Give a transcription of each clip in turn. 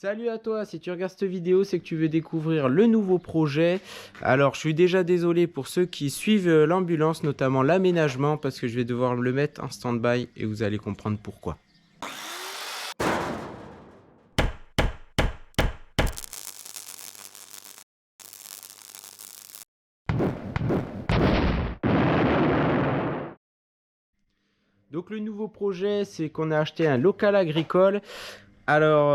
Salut à toi, si tu regardes cette vidéo, c'est que tu veux découvrir le nouveau projet. Alors, je suis déjà désolé pour ceux qui suivent l'ambulance, notamment l'aménagement, parce que je vais devoir le mettre en stand-by et vous allez comprendre pourquoi. Donc, le nouveau projet, c'est qu'on a acheté un local agricole. Alors,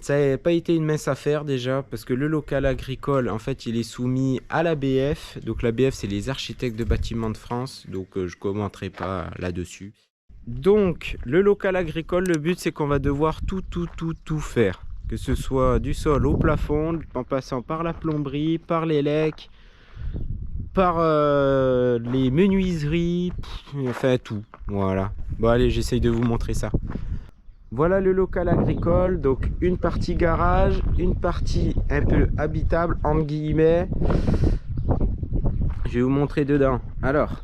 ça n'a pas été une mince affaire déjà, parce que le local agricole, en fait, il est soumis à l'ABF. Donc, l'ABF, c'est les architectes de bâtiments de France. Donc, je ne commenterai pas là-dessus. Donc, le local agricole, le but, c'est qu'on va devoir tout faire. Que ce soit du sol au plafond, en passant par la plomberie, par les lecs, par les menuiseries, enfin tout. Voilà. Bon, allez, j'essaye de vous montrer ça. Voilà le local agricole, donc une partie garage, une partie un peu habitable, entre guillemets. Je vais vous montrer dedans. Alors,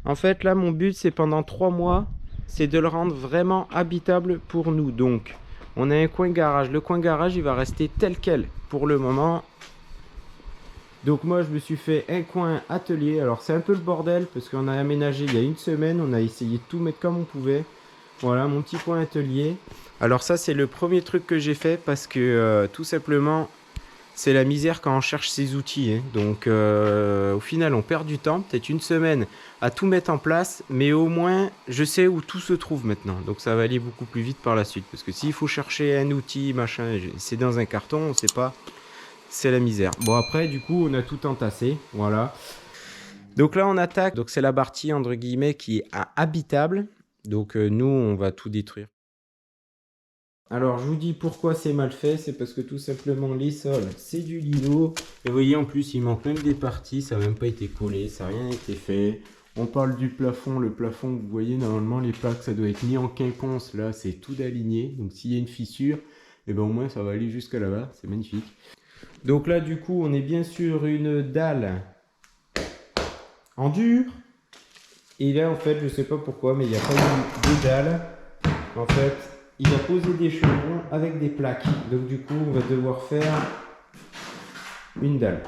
en fait, là, mon but, c'est pendant 3 mois, c'est de le rendre vraiment habitable pour nous. Donc, on a un coin garage. Le coin garage, il va rester tel quel pour le moment. Donc, moi, je me suis fait un coin atelier. Alors, c'est un peu le bordel parce qu'on a aménagé il y a une semaine. On a essayé de tout mettre comme on pouvait. Voilà, mon petit coin atelier. Alors, ça, c'est le premier truc que j'ai fait parce que tout simplement, c'est la misère quand on cherche ses outils. Hein. Donc, au final, on perd du temps, peut-être une semaine à tout mettre en place, mais au moins, je sais où tout se trouve maintenant. Donc, ça va aller beaucoup plus vite par la suite. Parce que s'il faut chercher un outil, machin, c'est dans un carton, on ne sait pas, c'est la misère. Bon, après, du coup, on a tout entassé. Voilà. Donc là, on attaque. Donc, c'est la partie, entre guillemets, qui est habitable. Donc, nous, on va tout détruire. Alors, je vous dis pourquoi c'est mal fait, c'est parce que tout simplement les sols, c'est du lino. Et vous voyez, en plus, il manque même des parties, ça n'a même pas été collé, ça n'a rien été fait. On parle du plafond, le plafond, vous voyez, normalement, les plaques, ça doit être mis en quinconce, là, c'est tout aligné. Donc, s'il y a une fissure, et ben au moins, ça va aller jusqu'à là-bas, c'est magnifique. Donc là, du coup, on est bien sur une dalle en dur. Et là, en fait, je sais pas pourquoi, mais il n'y a pas eu de dalle. En fait, il a posé des chevrons avec des plaques. Donc du coup, on va devoir faire une dalle.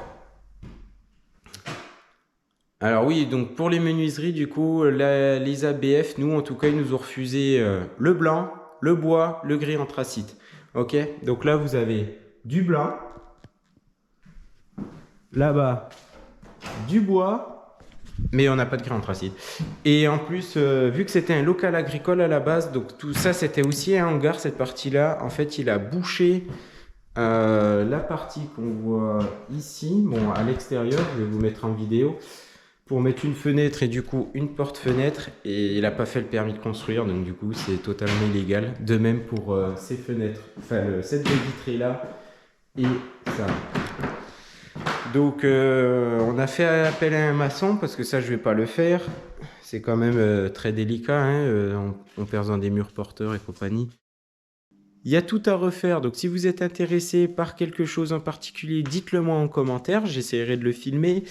Alors oui, donc pour les menuiseries, du coup, les ABF, nous en tout cas, ils nous ont refusé le blanc, le bois, le gris anthracite. Ok, donc là, vous avez du blanc. Là-bas, du bois. Mais on n'a pas de gris anthracite. Et en plus, vu que c'était un local agricole à la base, donc tout ça, c'était aussi un hangar, cette partie-là. En fait, il a bouché la partie qu'on voit ici, bon, à l'extérieur, je vais vous mettre en vidéo, pour mettre une fenêtre et du coup une porte-fenêtre. Et il n'a pas fait le permis de construire, donc du coup, c'est totalement illégal. De même pour ces fenêtres, enfin, cette baie vitrée-là et ça. Donc on a fait appel à un maçon parce que ça je vais pas le faire. C'est quand même très délicat, hein, on perd dans des murs porteurs et compagnie. Il y a tout à refaire, donc si vous êtes intéressé par quelque chose en particulier, dites-le moi en commentaire, j'essaierai de le filmer.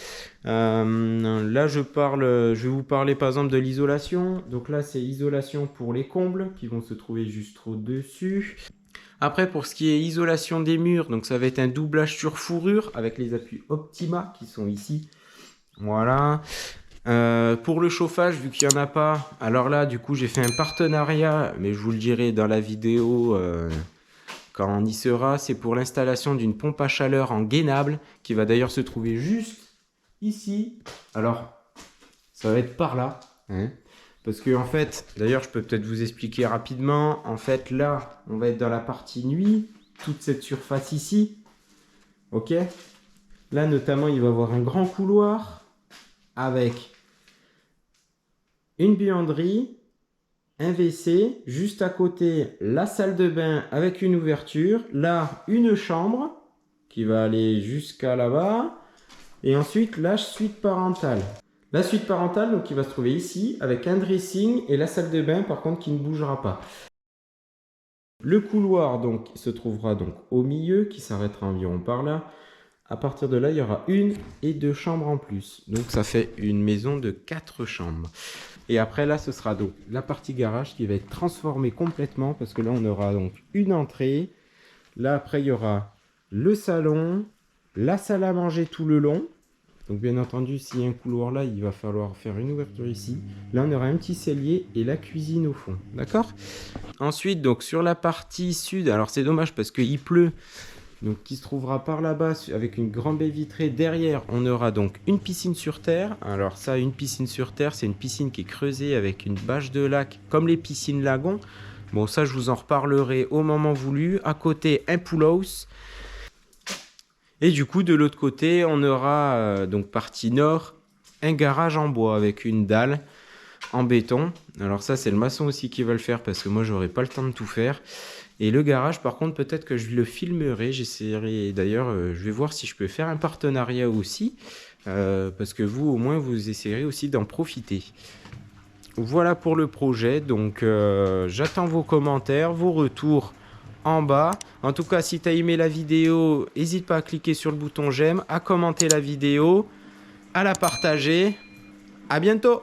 Là je vais vous parler par exemple de l'isolation. Donc là c'est isolation pour les combles qui vont se trouver juste au-dessus. Après, pour ce qui est isolation des murs, donc ça va être un doublage sur fourrure avec les appuis Optima qui sont ici. Voilà. Pour le chauffage, vu qu'il n'y en a pas, alors là, du coup, j'ai fait un partenariat, mais je vous le dirai dans la vidéo quand on y sera. C'est pour l'installation d'une pompe à chaleur en gainable qui va d'ailleurs se trouver juste ici. Alors, ça va être par là. Hein. Parce que en fait, d'ailleurs, je peux peut-être vous expliquer rapidement. En fait, là, on va être dans la partie nuit. Toute cette surface ici. Ok. Là, notamment, il va y avoir un grand couloir avec une buanderie, un WC. Juste à côté, la salle de bain avec une ouverture. Là, une chambre qui va aller jusqu'à là-bas. Et ensuite, la suite parentale. La suite parentale, donc, qui va se trouver ici, avec un dressing et la salle de bain, par contre, qui ne bougera pas. Le couloir, donc, se trouvera donc au milieu, qui s'arrêtera environ par là. À partir de là, il y aura une et 2 chambres en plus. Donc, ça fait une maison de 4 chambres. Et après, là, ce sera donc la partie garage qui va être transformée complètement, parce que là, on aura donc une entrée, Là, après, il y aura le salon, la salle à manger tout le long. Donc, bien entendu, s'il y a un couloir là, il va falloir faire une ouverture ici. Là, on aura un petit cellier et la cuisine au fond. D'accord? Ensuite, donc, sur la partie sud, alors c'est dommage parce qu'il pleut. Donc, qui se trouvera par là-bas avec une grande baie vitrée. Derrière, on aura donc une piscine sur terre. Alors ça, une piscine sur terre, c'est une piscine qui est creusée avec une bâche de lac, comme les piscines lagons. Bon, ça, je vous en reparlerai au moment voulu. À côté, un pool house. Et du coup, de l'autre côté, on aura, donc partie nord, un garage en bois avec une dalle en béton. Alors ça, c'est le maçon aussi qui va le faire parce que moi, j'aurai pas le temps de tout faire. Et le garage, par contre, peut-être que je le filmerai. J'essaierai, d'ailleurs, je vais voir si je peux faire un partenariat aussi. Parce que vous, au moins, vous essayerez aussi d'en profiter. Voilà pour le projet. Donc, j'attends vos commentaires, vos retours en bas. En tout cas, si tu as aimé la vidéo, n'hésite pas à cliquer sur le bouton j'aime, à commenter la vidéo, à la partager. À bientôt!